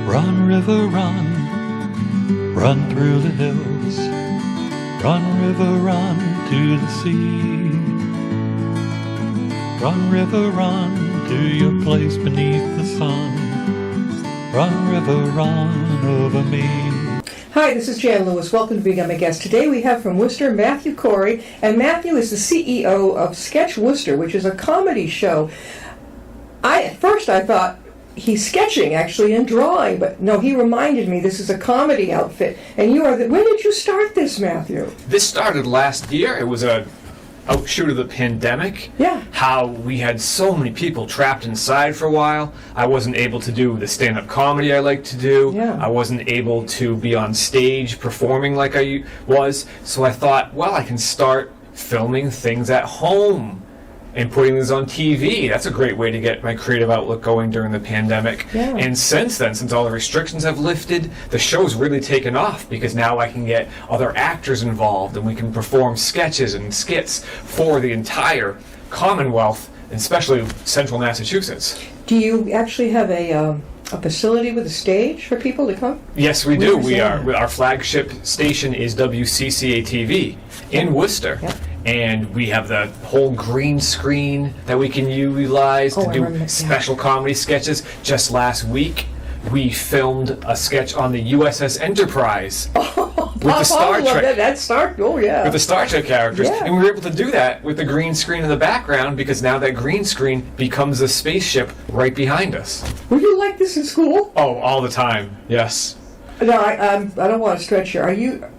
Run, river, run, run through the hills. Run, river, run to the sea. Run, river, run to your place beneath the sun. Run, river, run over me. Hi, this is Jan Lewis. Welcome to being my guest. Today we have from Worcester, Mathew Cory, and Mathew is the CEO of Sketch Worcester, which is a comedy show. At first I thought he's sketching, actually, and drawing, but no, he reminded me this is a comedy outfit. And you are when did you start this, Mathew? This started last year. It was a outshoot of the pandemic. Yeah. How we had so many people trapped inside for a while. I wasn't able to do the stand-up comedy I like to do. Yeah. I wasn't able to be on stage performing like I was. So I thought, well, I can start filming things at home and putting this on TV. That's a great way to get my creative outlook going during the pandemic. Yeah. And since then, since all the restrictions have lifted, the show's really taken off because now I can get other actors involved and we can perform sketches and skits for the entire Commonwealth, and especially central Massachusetts. Do you actually have a facility with a stage for people to come? Yes, we do. Our flagship station is WCCA-TV in Worcester. Yeah. And we have the whole green screen that we can utilize to do special comedy sketches. Just last week, we filmed a sketch on the USS Enterprise with the Star Trek. With the Star Trek characters, Yeah. and we were able to do that with the green screen in the background because now that green screen becomes a spaceship right behind us. Were you like this in school? Oh, all the time. Yes. No, I don't want to stretch here.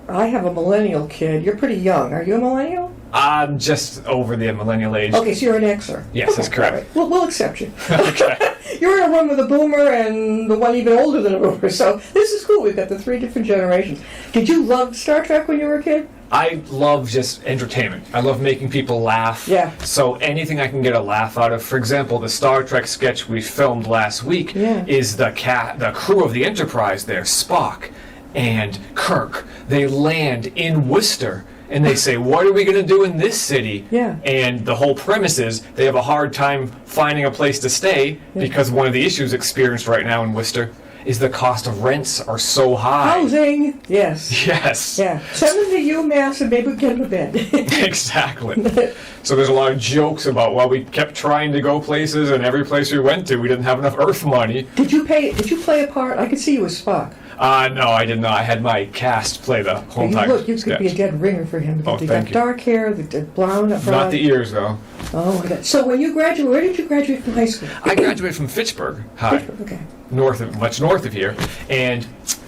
I have a millennial kid. You're pretty young. Are you a millennial? I'm just over the millennial age. Okay, so you're an Xer. Yes, okay, that's correct. Right. We'll accept you. Okay. You're in a room with a boomer and the one even older than a boomer, so this is cool. We've got the three different generations. Did you love Star Trek when you were a kid? I love just entertainment. I love making people laugh. Yeah. So anything I can get a laugh out of. For example, the Star Trek sketch we filmed last week is the crew of the Enterprise there, Spock and Kirk. They land in Worcester. And they say, what are we going to do in this city? Yeah. And the whole premise is they have a hard time finding a place to stay because one of the issues experienced right now in Worcester is the cost of rents are so high. Housing, yes. Yes. Yeah. Send them to UMass and maybe get them a bed. Exactly. So there's a lot of jokes about, well, we kept trying to go places, and every place we went to, we didn't have enough Earth money. Did you play a part? I could see you as Spock. No, I did not. I had my cast play the whole entire Look, you sketch. could be a dead ringer for him. Oh, you thank got you. dark hair, the brown. Not the ears, though. Oh, my God. So when you graduated, where did you graduate from high school? I graduated from Fitchburg High. Okay. Much north of here. And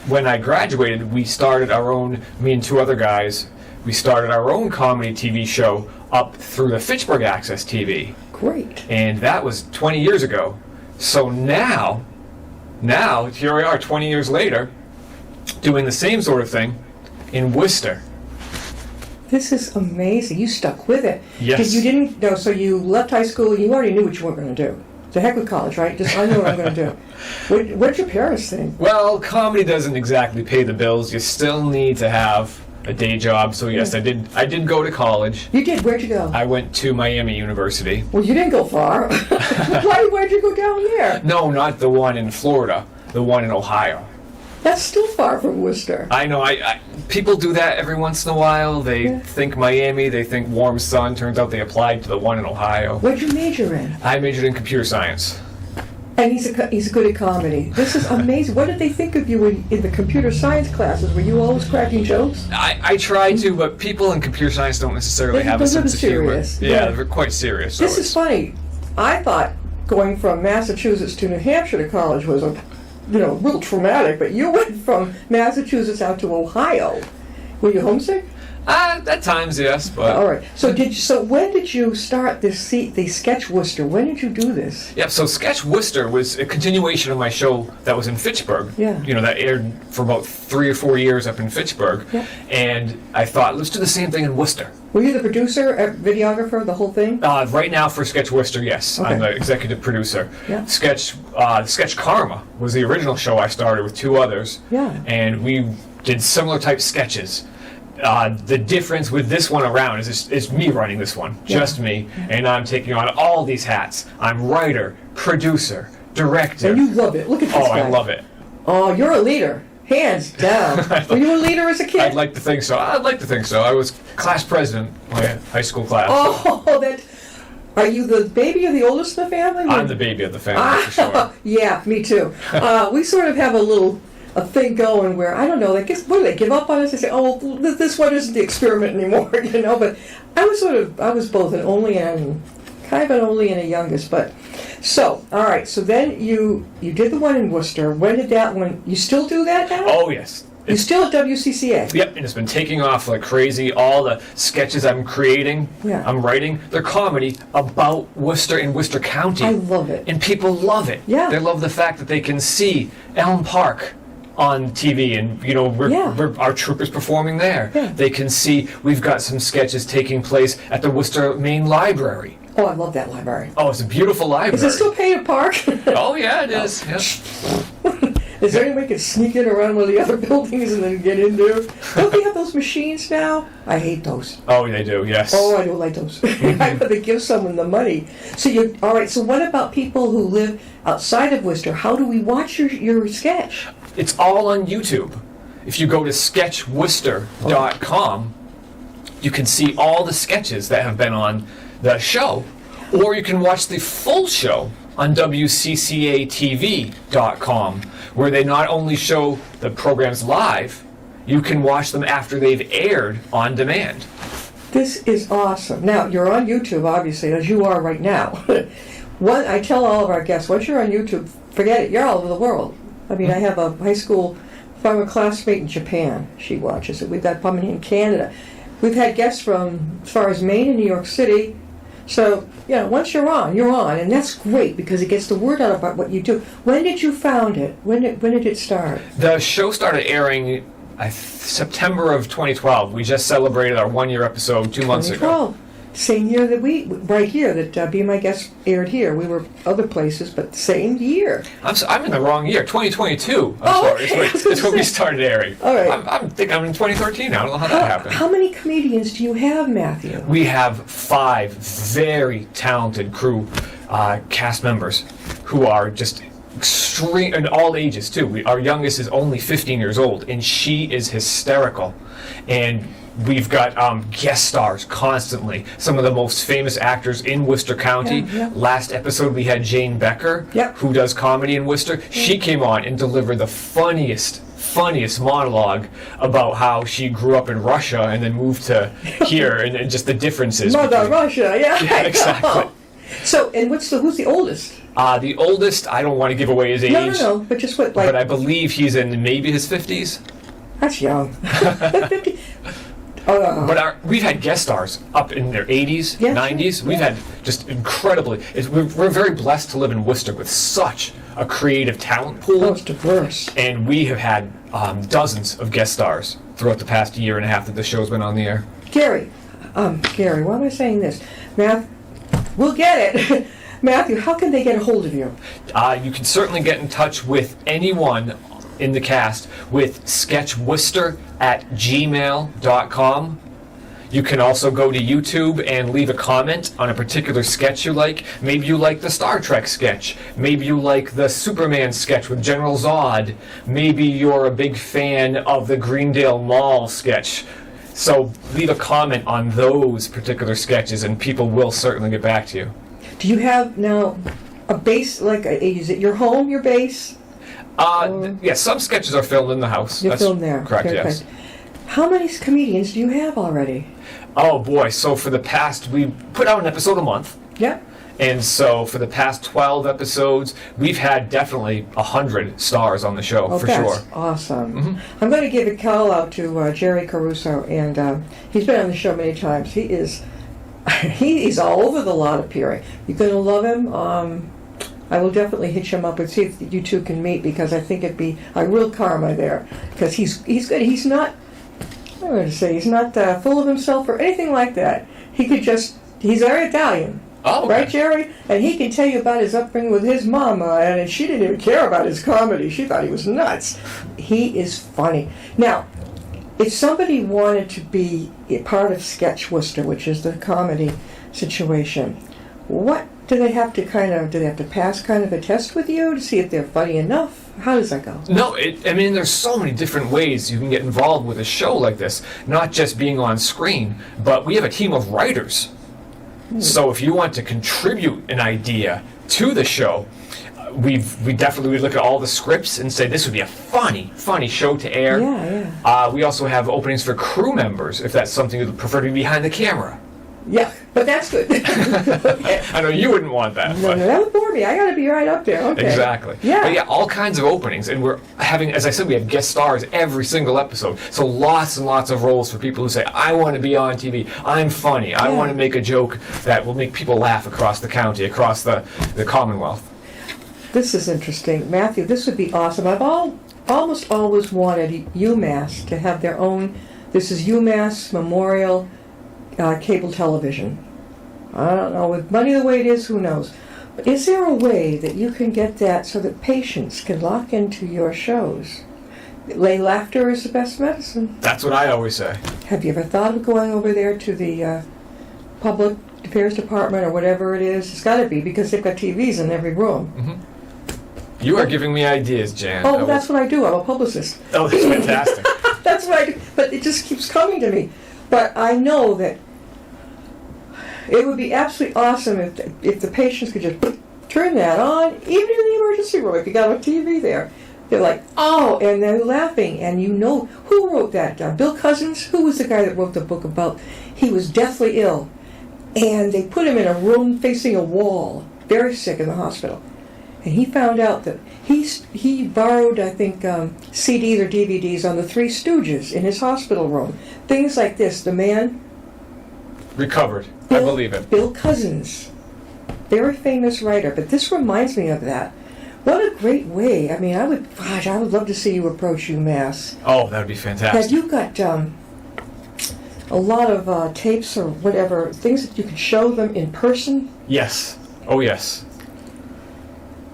when I graduated, we started our own, me and two other guys, we started our own comedy TV show up through the Fitchburg Access TV. Great. And that was 20 years ago. So now, here we are 20 years later, doing the same sort of thing in Worcester. This is amazing. You stuck with it. Yes. You didn't, no, so you left high school, you already knew what you weren't going to do. The heck with college, right? Just, I know what I'm going to do. What did your parents think? Well, comedy doesn't exactly pay the bills. You still need to have a day job. So yes, I did go to college. You did? Where'd you go? I went to Miami University. Well, you didn't go far. Why'd you go down there? No, not the one in Florida. The one in Ohio. That's still far from Worcester. I know. People do that every once in a while. They think Miami, they think warm sun. Turns out they applied to the one in Ohio. What'd you major in? I majored in computer science. And he's good at comedy. This is amazing. What did they think of you in the computer science classes? Were you always cracking jokes? I tried to, but people in computer science don't necessarily have a sense of humor. Yeah, they're quite serious. This is funny. I thought going from Massachusetts to New Hampshire to college was a little traumatic, but you went from Massachusetts out to Ohio. Were you homesick? At times, yes, but... All right. So when did you start the Sketch Worcester? When did you do this? Yeah, so Sketch Worcester was a continuation of my show that was in Fitchburg. Yeah. That aired for about 3 or 4 years up in Fitchburg. Yeah. And I thought, let's do the same thing in Worcester. Were you the producer, videographer, the whole thing? Right now for Sketch Worcester, yes. Okay. I'm the executive producer. Yeah. Sketch Karma was the original show I started with 2 others. Yeah. And we did similar type sketches. The difference with this one around is it's me running this one, just me, and I'm taking on all these hats. I'm writer, producer, director. And you love it. Look at this guy. I love it. Oh, you're a leader. Hands down. Were you a leader as a kid? I'd like to think so. I was class president of my high school class. Oh, that. Are you the baby or the oldest in the family? I'm the baby of the family, for sure. Yeah, me too. We sort of have a thing going where, I don't know, what do they give up on us? They say, oh, this one isn't the experiment anymore, but I was both an only and kind of an only and a youngest, but so, all right, so then you did the one in Worcester. When did that one, you still do that now? Oh, yes. You're still at WCCA? Yep, and it's been taking off like crazy. All the sketches I'm creating, I'm writing, they're comedy about Worcester and Worcester County. I love it. And people love it. Yeah. They love the fact that they can see Elm Park on TV, and our troupe is performing there. Yeah. They can see we've got some sketches taking place at the Worcester Main Library. Oh, I love that library. Oh, it's a beautiful library. Is it still painted park? Oh, yeah, it is. Yeah. Is there any way you can sneak in around one of the other buildings and then get in there? Don't they have those machines now? I hate those. Oh, they do, yes. Oh, I don't like those. I'd rather give someone the money. So all right, so what about people who live outside of Worcester? How do we watch your sketch? It's all on YouTube. If you go to sketchworcester.com, you can see all the sketches that have been on the show, or you can watch the full show on WCCATV.com, where they not only show the programs live, you can watch them after they've aired on demand. This is awesome. Now, you're on YouTube, obviously, as you are right now. I tell all of our guests, once you're on YouTube, forget it, you're all over the world. I mean, I have a high school former classmate in Japan. She watches it. We've got someone in Canada. We've had guests from as far as Maine and New York City. So, once you're on, and that's great because it gets the word out about what you do. When did you found it? When did it start? The show started airing September of 2012. We just celebrated our 1-year episode 2 months ago. Same year that right here, that Be My Guest aired here. We were other places, but same year. I'm in the wrong year. 2022. It's when we started airing. All right. I think I'm in 2013 now. I don't know how that happened. How many comedians do you have, Matthew? We have 5 very talented crew cast members who are just extreme, and all ages too. Our youngest is only 15 years old, and she is hysterical. And we've got guest stars constantly. Some of the most famous actors in Worcester County. Yeah. Last episode we had Jane Becker, who does comedy in Worcester. She came on and delivered the funniest monologue about how she grew up in Russia and then moved to here and just the differences. Mother Russia, yeah, exactly. So, and who's the oldest? The oldest, I don't want to give away his age. No, but just what, but I believe he's in maybe his 50s. That's young. 50. But we've had guest stars up in their 80s, 90s. We've had just incredibly. We're very blessed to live in Worcester with such a creative talent pool. Oh, it's diverse. And we have had dozens of guest stars throughout the past year and a half that the show's been on the air. Gary, why am I saying this? We'll get it. Matthew, how can they get a hold of you? You can certainly get in touch with anyone in the cast with sketchworcester@gmail.com. You can also go to YouTube and leave a comment on a particular sketch you like. Maybe you like the Star Trek sketch. Maybe you like the Superman sketch with General Zod. Maybe you're a big fan of the Greendale Mall sketch. So leave a comment on those particular sketches and people will certainly get back to you. Do you have now a base, is it your home, your base? Yes, some sketches are filmed in the house. You're filmed there. Correct, okay, yes. Okay. How many comedians do you have already? Oh boy, so for the past, we put out an episode a month. Yeah. And so for the past 12 episodes, we've had definitely 100 stars on the show, for sure. That's awesome. I'm going to give a call out to Jerry Caruso, and he's been on the show many times. He's all over the lot appearing. You're going to love him. I will definitely hitch him up and see if you two can meet, because I think it'd be a real karma there. Because he's good. He's not, I'm going to say, he's not full of himself or anything like that. He's very Italian. Oh, okay. Right, Jerry? And he can tell you about his upbringing with his mama, and she didn't even care about his comedy. She thought he was nuts. He is funny. Now, if somebody wanted to be a part of Sketch Worcester, which is the comedy situation, What do they have to do they have to pass kind of a test with you to see if they're funny enough? How does that go? No, there's so many different ways you can get involved with a show like this. Not just being on screen, but we have a team of writers. So if you want to contribute an idea to the show, we definitely would look at all the scripts and say this would be a funny show to air. Yeah. We also have openings for crew members if that's something you'd prefer to be behind the camera. Yeah, but that's good. I know you wouldn't want that. No, that would bore me. I got to be right up there. Okay. Exactly. Yeah. But yeah, all kinds of openings, and we're having, as I said, we have guest stars every single episode. So lots and lots of roles for people who say, "I want to be on TV. I'm funny. I want to make a joke that will make people laugh across the county, across the Commonwealth." This is interesting, Matthew. This would be awesome. I've almost always wanted UMass to have their own. This is UMass Memorial. Cable television. I don't know, with money the way it is, who knows? But is there a way that you can get that so that patients can lock into your shows? Laughter is the best medicine. That's what I always say. Have you ever thought of going over there to the Public Affairs Department or whatever it is? It's got to be, because they've got TVs in every room. Mm-hmm. You are giving me ideas, Jan. Oh, that's what I do. I'm a publicist. Oh, that's fantastic. That's what I do. But it just keeps coming to me. But I know that it would be absolutely awesome if the patients could just turn that on, even in the emergency room, if you got a TV there. They're like, oh, and they're laughing. And you know, who wrote that? Bill Cousins? Who was the guy that wrote the book about, he was deathly ill. And they put him in a room facing a wall, very sick in the hospital. And he found out that he borrowed, I think, CDs or DVDs on the Three Stooges in his hospital room. Things like this. The man... recovered. I believe it. Bill Cousins. Very famous writer. But this reminds me of that. What a great way. I mean, I would love to see you approach UMass. Oh, that would be fantastic. Have you got a lot of tapes or whatever, things that you could show them in person? Yes. Oh, yes.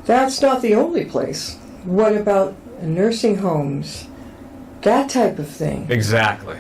That's not the only place. What about nursing homes? That type of thing. Exactly.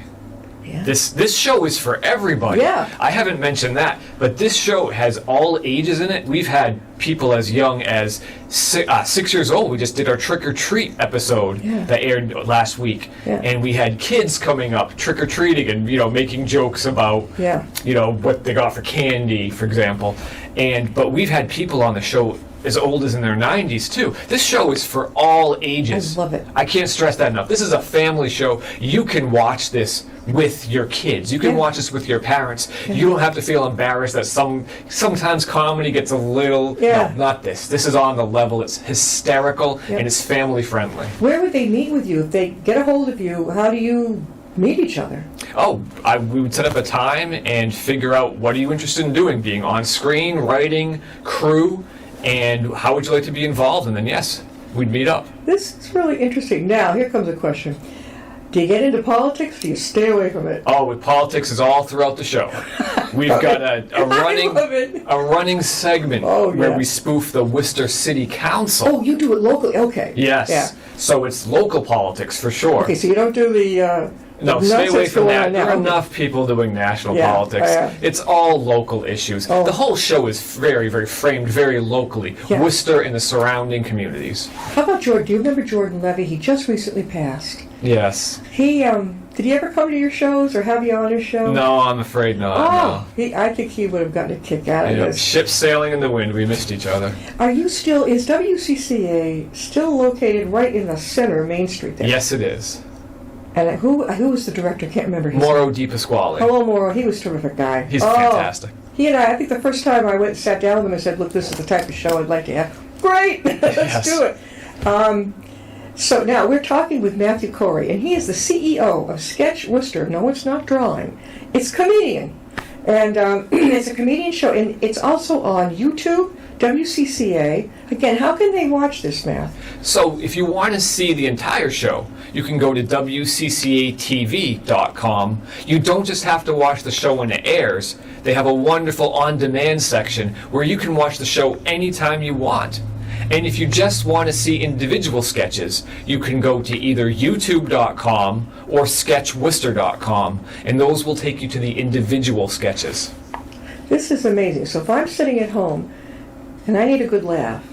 Yeah. This show is for everybody. Yeah. I haven't mentioned that, but this show has all ages in it. We've had people as young as 6 years old. We just did our Trick or Treat episode that aired last week, and we had kids coming up trick or treating and making jokes about what they got for candy, for example. But we've had people on the show as old as in their 90s too. This show is for all ages. I love it. I can't stress that enough. This is a family show. You can watch this with your kids. You can watch this with your parents. You don't have to feel embarrassed that sometimes comedy gets a little... No, not this. This is on the level. It's hysterical and it's family friendly. Where would they meet with you? If they get a hold of you, how do you meet each other? Oh, we would set up a time and figure out what are you interested in doing, being on screen, writing, crew, and how would you like to be involved? And then, yes, we'd meet up. This is really interesting. Now, here comes a question. Do you get into politics or do you stay away from it? Oh, with politics is all throughout the show. We've got a running segment where we spoof the Worcester City Council. Oh, you do it locally? Okay. Yes. Yeah. So it's local politics for sure. Okay, so you don't do the... No, stay away from that. There are enough people doing national politics. It's all local issues. The whole show is very, very framed very locally. Worcester and the surrounding communities. How about Jordan? Do you remember Jordan Levy? He just recently passed. Yes. He, did he ever come to your shows or have you on his show? No, I'm afraid not. Oh, I think he would have gotten a kick out of this. Ship sailing in the wind. We missed each other. Is WCCA still located right in the center of Main Street there? Yes, it is. And who was the director? I can't remember his Mauro name. Di Pasquale. Hello, Mauro. He was a terrific guy. He's fantastic. He and I think the first time I went and sat down with him and said, look, this is the type of show I'd like to have. Great! Let's do it. So now we're talking with Mathew Cory, and he is the CEO of Sketch Worcester. No, it's not drawing. It's comedian. And it's a comedian show, and it's also on YouTube, WCCA. Again, how can they watch this, Matt? So if you want to see the entire show, you can go to WCCATV.com. You don't just have to watch the show when it airs. They have a wonderful on-demand section where you can watch the show anytime you want. And if you just want to see individual sketches, you can go to either YouTube.com or SketchWorcester.com, and those will take you to the individual sketches. This is amazing. So if I'm sitting at home and I need a good laugh,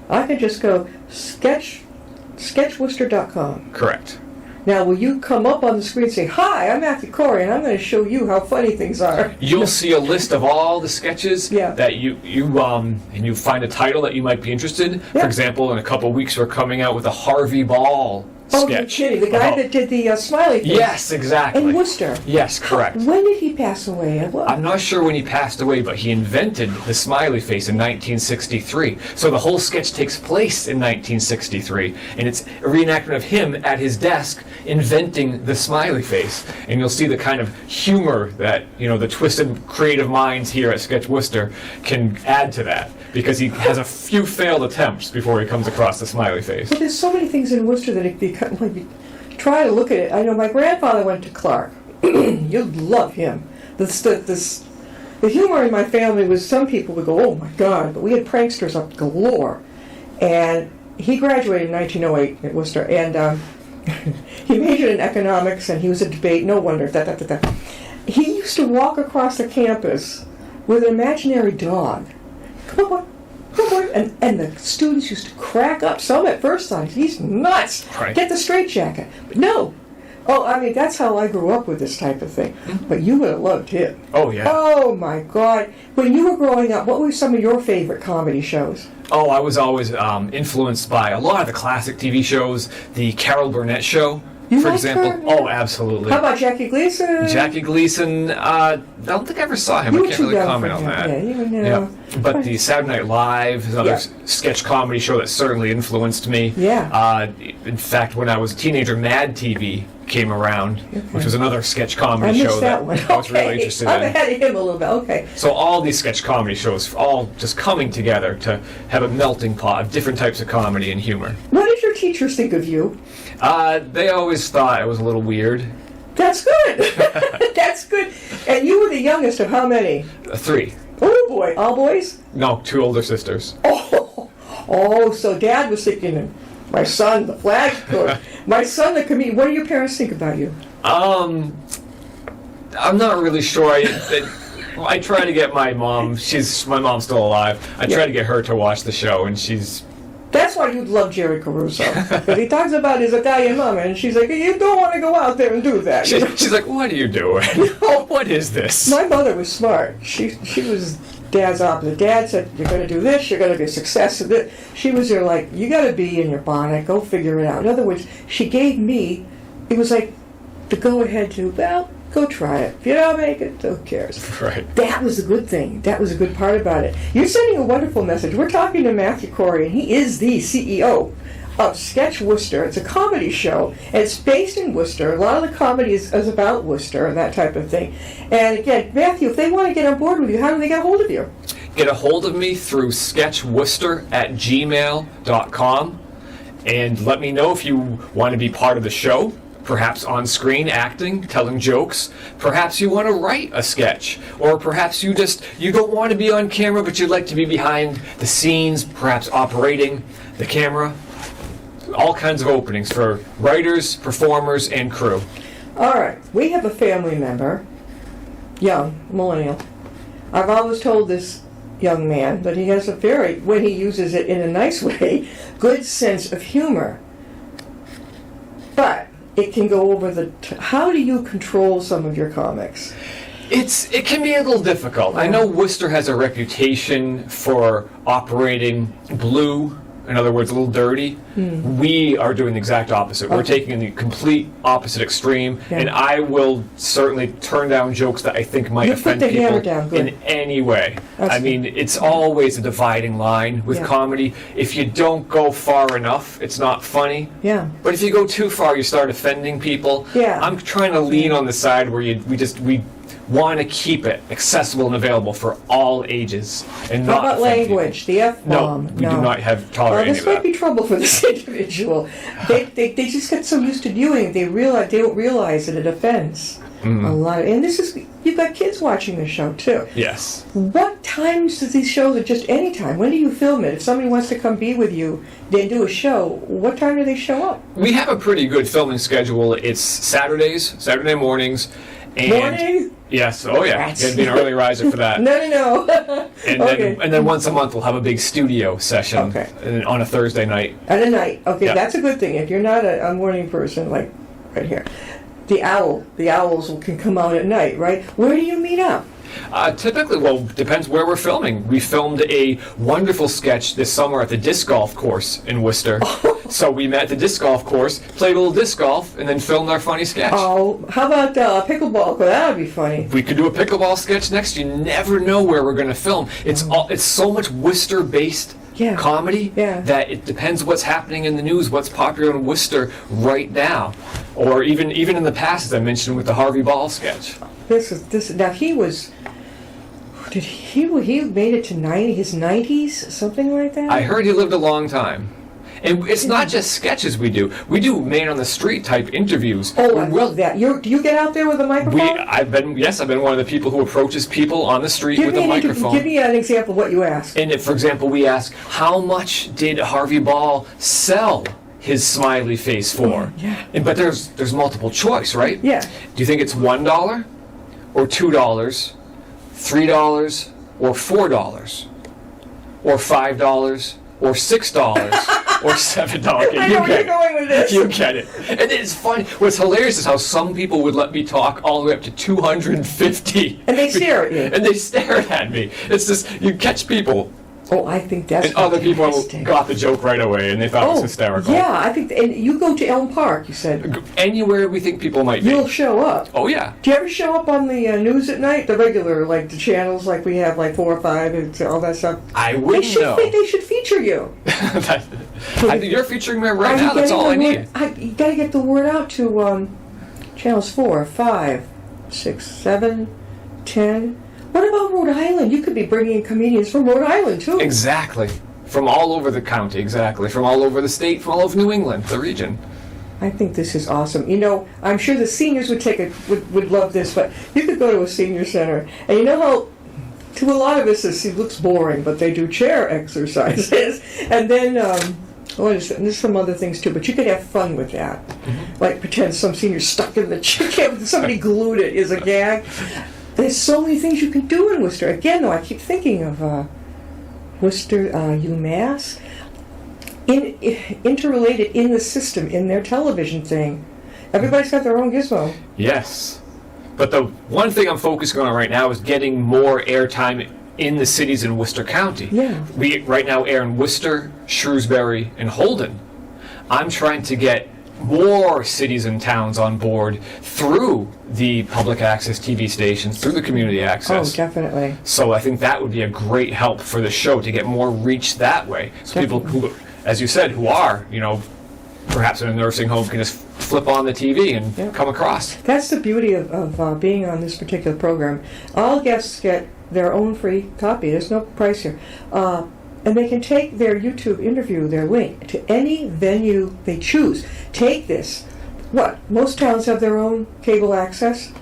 I can just go sketchworcester.com. Correct. Now, will you come up on the screen and say, "Hi, I'm Mathew Cory, and I'm going to show you how funny things are"? You'll see a list of all the sketches Yeah. that you and you find a title that you might be interested in. Yeah. For example, in a couple of weeks, we're coming out with a Harvey Ball Oh, sketch. you're kidding. The guy that did the smiley face. Yes, exactly. In Worcester. Yes, correct. When did he pass away? I'm not sure when he passed away, but he invented the smiley face in 1963. So the whole sketch takes place in 1963, and it's a reenactment of him at his desk inventing the smiley face. And you'll see the kind of humor that, the twisted creative minds here at Sketch Worcester can add to that, because he has a few failed attempts before he comes across the smiley face. But there's so many things in Worcester that if you try to look at it. I know my grandfather went to Clark. You'd love him. The humor in my family was, some people would go, "Oh my God," but we had pranksters up galore. And he graduated in 1908 at Worcester, and he majored in economics, and he was a debate. No wonder. He used to walk across the campus with an imaginary dog. Come on. And the students used to crack up. Some at first thought, "He's nuts. Right. Get the straitjacket." But no. Oh, I mean, that's how I grew up with this type of thing. But you would have loved him. Oh, yeah. Oh, my God. When you were growing up, what were some of your favorite comedy shows? Oh, I was always influenced by a lot of the classic TV shows, the Carol Burnett Show, You for liked example. her? Oh, absolutely. How about Jackie Gleason? Jackie Gleason, I don't think I ever saw him. You I were can't too really young comment for on him. that. Yeah, you know. But the Saturday Night Live is another Yeah. sketch comedy show that certainly influenced me. Yeah. In fact, when I was a teenager, Mad TV came around, which was another sketch comedy I show missed that one. I was really interested I'm in. ahead of him a little bit. Okay. So all these sketch comedy shows, all just coming together to have a melting pot of different types of comedy and humor. What did your teachers think of you? They always thought it was a little weird. That's good. That's good. And you were the youngest of how many? 3. Oh, boy. All boys? No, 2 older sisters. Oh, so Dad was thinking, my son, the flag coach, my son, the comedian. What do your parents think about you? I'm not really sure. I try to get my mom. My mom's still alive. I try to get her to watch the show, and she's. That's why you'd love Jerry Caruso. Because he talks about his Italian mom, and she's like, "You don't want to go out there and do that." She's like, "What are you doing? What is this?" My mother was smart. She was Dad's opposite. Dad said, "You're going to do this. You're going to be a success." She was there like, "You got to be in your bonnet. Go figure it out." In other words, she gave me. It was like the go ahead to, well, go try it. If you don't make it, who cares? Right. That was a good thing. That was a good part about it. You're sending a wonderful message. We're talking to Mathew Cory, and he is the CEO of Sketch Worcester. It's a comedy show, and it's based in Worcester. A lot of the comedy is about Worcester and that type of thing. And again, Mathew, if they want to get on board with you, how do they get a hold of you? Get a hold of me through sketchworcester@gmail.com, and let me know if you want to be part of the show. Perhaps on screen, acting, telling jokes. Perhaps you want to write a sketch. Or perhaps you don't want to be on camera, but you'd like to be behind the scenes, perhaps operating the camera. All kinds of openings for writers, performers, and crew. All right. We have a family member, young, millennial. I've always told this young man that he has when he uses it in a nice way, good sense of humor. But it can go over how do you control some of your comics? It can be a little difficult. I know Worcester has a reputation for operating blue, in other words, a little dirty. We are doing the exact opposite. We're taking the complete opposite extreme, and I will certainly turn down jokes that I think might offend people in any way. I mean, it's always a dividing line with comedy. If you don't go far enough, it's not funny. Yeah. But if you go too far, you start offending people. Yeah. I'm trying to lean on the side where we want to keep it accessible and available for all ages, and not how about language, the F-bomb? No, we do not have tolerate any of this might be trouble for this individual. They just get so used to viewing it, they don't realize that it offends a lot. And you've got kids watching the show too. Yes. What times do these shows? Are just any time? When do you film it? If somebody wants to come be with you, then do a show. What time do they show up? We have a pretty good filming schedule. It's Saturday mornings. And Morning? Yes. Oh, yeah. Rats. You gotta be an early riser for that. No. And Okay. then once a month we'll have a big studio session on a Thursday night. At a night. Okay, Yeah. that's a good thing. If you're not a morning person, like right here, the owls can come out at night, right? Where do you meet up? Typically, well, depends where we're filming. We filmed a wonderful sketch this summer at the disc golf course in Worcester. So we met at the disc golf course, played a little disc golf, and then filmed our funny sketch. Oh, how about pickleball? Well, that would be funny. We could do a pickleball sketch next. You never know where we're going to film. It's so much Worcester-based comedy that it depends what's happening in the news, what's popular in Worcester right now, or even in the past, as I mentioned with the Harvey Ball sketch. This. Now he was. Did he made it to his 90s, something like that? I heard he lived a long time. And it's not just sketches we do. We do man on the street type interviews. Oh, I love that. Do you get out there with a microphone? I've been one of the people who approaches people on the street with a microphone. Give me an example of what you ask. And for example, we ask, how much did Harvey Ball sell his smiley face for? Yeah. But there's multiple choice, right? Yeah. Do you think it's $1 or $2, $3 or $4 or $5 or $6 or $7? I know where you're going with this. You get it. And it's funny. What's hilarious is how some people would let me talk all the way up to 250. And they stare at you. And they stare at me. It's just, you catch people. Oh, I think that's And other people fantastic. got the joke right away, and they thought it was hysterical. Yeah, I think, and you go to Elm Park, you said. Anywhere we think people might be. You'll show up. Oh, yeah. Do you ever show up on the news at night? The regular, like the channels, like we have, like 4 or 5, and all that stuff. I wouldn't know. They should feature you. I think you're featuring me right now. That's all I need. You got to get the word out to channels 4, 5, 6, 7, 10. What about Rhode Island? You could be bringing in comedians from Rhode Island, too. Exactly. From all over the county, exactly. From all over the state, from all over New England, the region. I think this is awesome. You know, I'm sure the seniors would love this, but you could go to a senior center, and you know how, to a lot of us, it looks boring, but they do chair exercises, and then, there's some other things, too, but you could have fun with that. Mm-hmm. Like pretend some senior's stuck in the chair, somebody glued it as a gag. There's so many things you can do in Worcester. Again, though, I keep thinking of Worcester, UMass, interrelated in the system, in their television thing. Everybody's got their own gizmo. Yes. But the one thing I'm focusing on right now is getting more airtime in the cities in Worcester County. Yeah. We right now air in Worcester, Shrewsbury, and Holden. I'm trying to get more cities and towns on board through the public access TV stations, through the community access. Oh, definitely. So I think that would be a great help for the show to get more reach that way. So Definitely. people who, as you said, who are, perhaps in a nursing home can just flip on the TV and come across. That's the beauty of being on this particular program. All guests get their own free copy. There's no price here. And they can take their YouTube interview, their link, to any venue they choose. Take this. Most towns have their own cable access.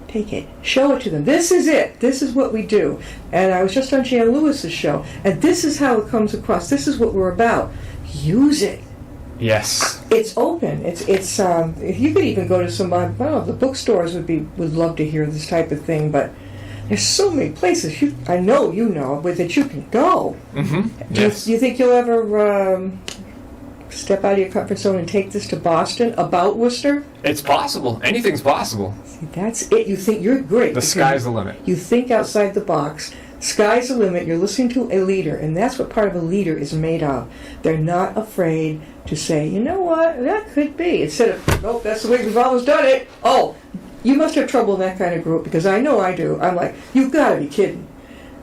Take it. Show it to them. This is it. This is what we do. And I was just on Jan Lewis's show, and this is how it comes across. This is what we're about. Use it. Yes. It's open. It's you could even go to some, the bookstores would love to hear this type of thing, but there's so many places I know that you can go. Mm-hmm. Do you think you'll ever step out of your comfort zone and take this to Boston about Worcester? It's possible. Anything's possible. See, that's it. You think you're great. The sky's the limit. You think outside the box. Sky's the limit. You're listening to a leader, and that's what part of a leader is made of. They're not afraid to say, you know what, that could be. Instead of, nope, that's the way we've always done it. Oh, you must have trouble in that kind of group, because I know I do. I'm like, you've got to be kidding.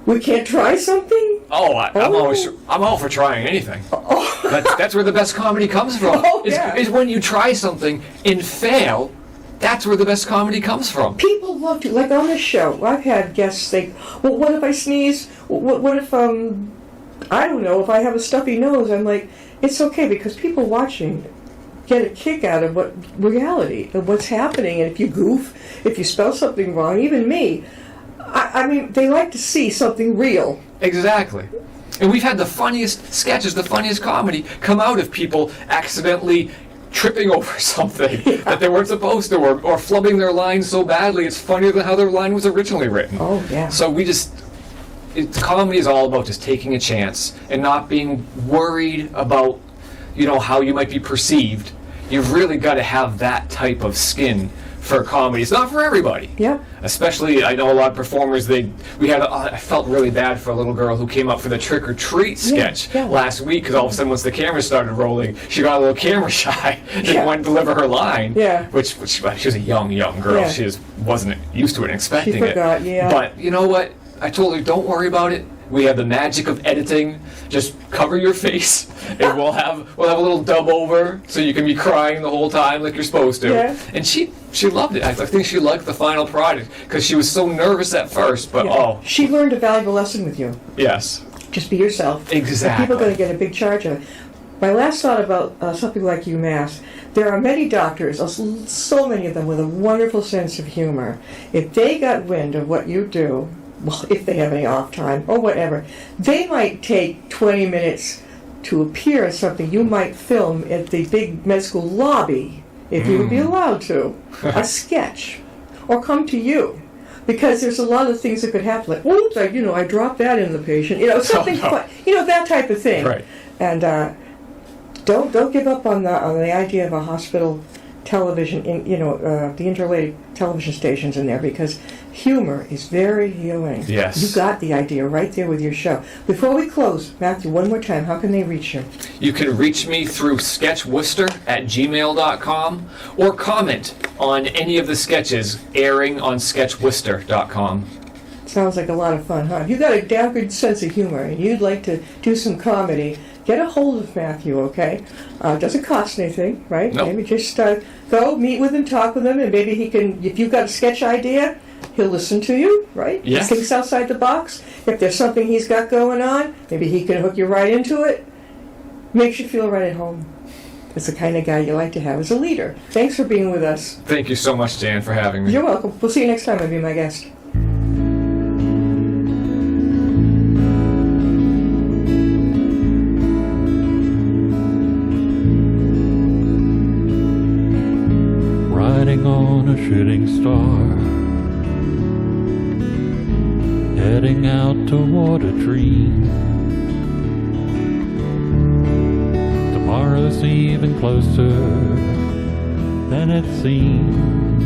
We can't try something? I'm all for trying anything. Oh. That's where the best comedy comes from. Oh, is when you try something and fail. That's where the best comedy comes from. People love to, like on this show, I've had guests say, well, what if I sneeze? What if, I don't know, if I have a stuffy nose? I'm like, it's okay, because people watching get a kick out of reality, of what's happening. And if you goof, if you spell something wrong, even me, I mean, they like to see something real. Exactly. And we've had the funniest sketches, the funniest comedy come out of people accidentally tripping over something that they weren't supposed to, or flubbing their line so badly it's funnier than how their line was originally written. Oh, yeah. So comedy is all about just taking a chance and not being worried about, how you might be perceived. You've really got to have that type of skin for comedy. It's not for everybody. Yeah. Especially, I know a lot of performers, I felt really bad for a little girl who came up for the trick or treat sketch last week, because all of a sudden once the camera started rolling, she got a little camera shy, didn't want to deliver her line, which she was a young girl. Yeah. She just wasn't used to it and expecting She forgot, it. But you know what? I told her, don't worry about it. We have the magic of editing. Just cover your face, and we'll have a little dub over, so you can be crying the whole time like you're supposed to. Yeah. And she loved it. I think she liked the final product because she was so nervous at first. But she learned a valuable lesson with you. Yes. Just be yourself. Exactly. People are going to get a big charge of it. My last thought about something like UMass, there are many doctors, so many of them with a wonderful sense of humor. If they got wind of what you do, well, if they have any off time or whatever, they might take 20 minutes to appear in something you might film at the big med school lobby, if you would be allowed to, a sketch, or come to you. Because there's a lot of things that could happen, like, oops, I dropped that in the patient, something fun, that type of thing. Right. And don't give up on the idea of a hospital television, the interrelated television stations in there, because humor is very healing. Yes. You got the idea right there with your show. Before we close, Matthew, one more time, how can they reach you? You can reach me through sketchworcester@gmail.com, or comment on any of the sketches airing on sketchworcester.com. Sounds like a lot of fun, huh? If you got a damn good sense of humor and you'd like to do some comedy, get a hold of Matthew, okay? Doesn't cost anything, right? Nope. Maybe just go meet with him, talk with him, and maybe he can, if you've got a sketch idea, he'll listen to you, right? Yes. He thinks outside the box. If there's something he's got going on, maybe he can hook you right into it. Makes you feel right at home. That's the kind of guy you like to have as a leader. Thanks for being with us. Thank you so much, Dan, for having me. You're welcome. We'll see you next time. I'll be my guest. Riding on a shooting star, heading out toward a dream. Tomorrow's even closer than it seems.